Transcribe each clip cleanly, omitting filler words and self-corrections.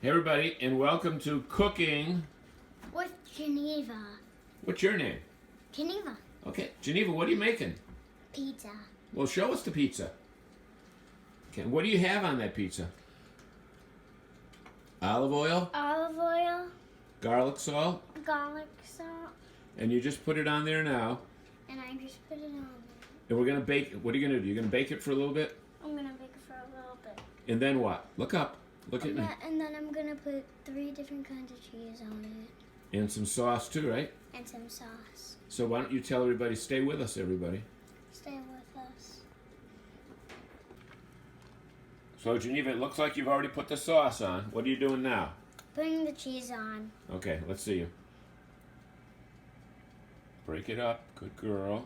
Hey everybody, and welcome to Cooking with Geneva. What's your name? Geneva. Okay, Geneva, what are you making? Pizza. Well, show us the pizza. Okay, what do you have on that pizza? Olive oil, Olive oil, garlic salt, garlic salt, and you just put it on there now. and I just put it on there. And we're gonna bake it. What are you gonna do? You're gonna bake it for a little bit? I'm gonna bake it for a little bit. And then what? Look up. Look at me. And then I'm gonna put 3 different kinds of cheese on it. And some sauce too, right? And some sauce. So why don't you tell everybody, stay with us, everybody. Stay with us. So Geneva, it looks like you've already put the sauce on. What are you doing now? Putting the cheese on. Okay, let's see you. Break it up. Good girl.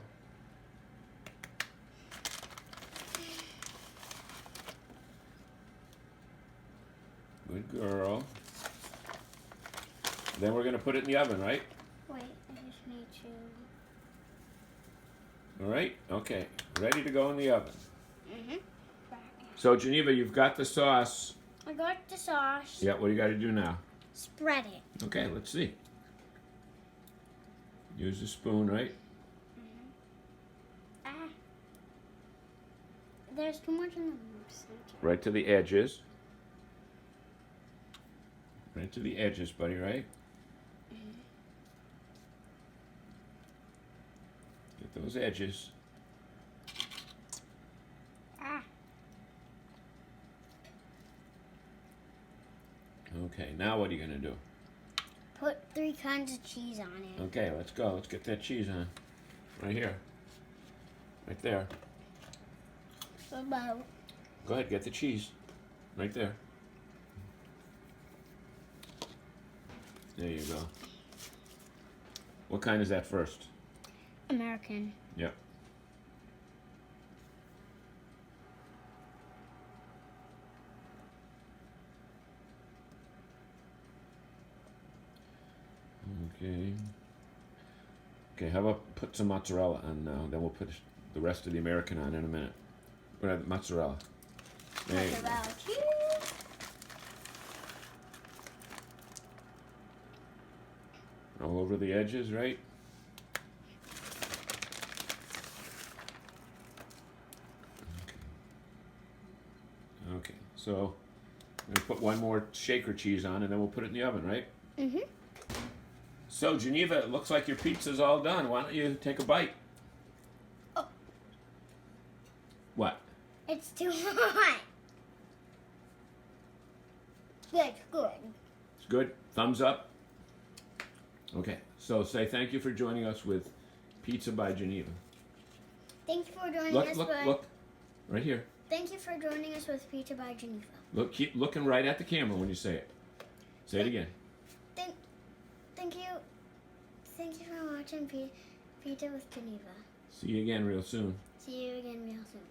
Good girl. Then we're going to put it in the oven, right? Wait, I just need to... All right? Okay. Ready to go in the oven. Mm-hmm. So, Geneva, you've got the sauce. I got the sauce. Yeah, what do you got to do now? Spread it. Okay, let's see. Use the spoon, right? Ah. There's too much in the center. Right to the edges. Right to the edges, buddy, right? Get those edges. Ah. Okay, now what are you going to do? Put 3 kinds of cheese on it. Okay, let's go. Let's get that cheese on. Right here. Right there. About. Go ahead, get the cheese. Right there. There you go. What kind is that first? American. Yep. Okay. Okay, how about put some mozzarella on now? Then we'll put the rest of the American on in a minute. We're gonna have mozzarella. There you go. Mozzarella cheese. All over the edges, right? Okay, so I'm gonna put one more shaker cheese on, and then we'll put it in the oven, right? Mm-hmm. So Geneva, it looks like your pizza's all done. Why don't you take a bite? Oh. What? It's too hot. Good, good. It's good. Thumbs up. Okay, so say thank you for joining us with Pizza by Geneva. Thank you for joining Look, us. look, right here. Thank you for joining us with Pizza by Geneva. Look, keep looking right at the camera when you say it. Say it again. Thank you. Thank you for watching Pizza with Geneva. See you again real soon. See you again real soon.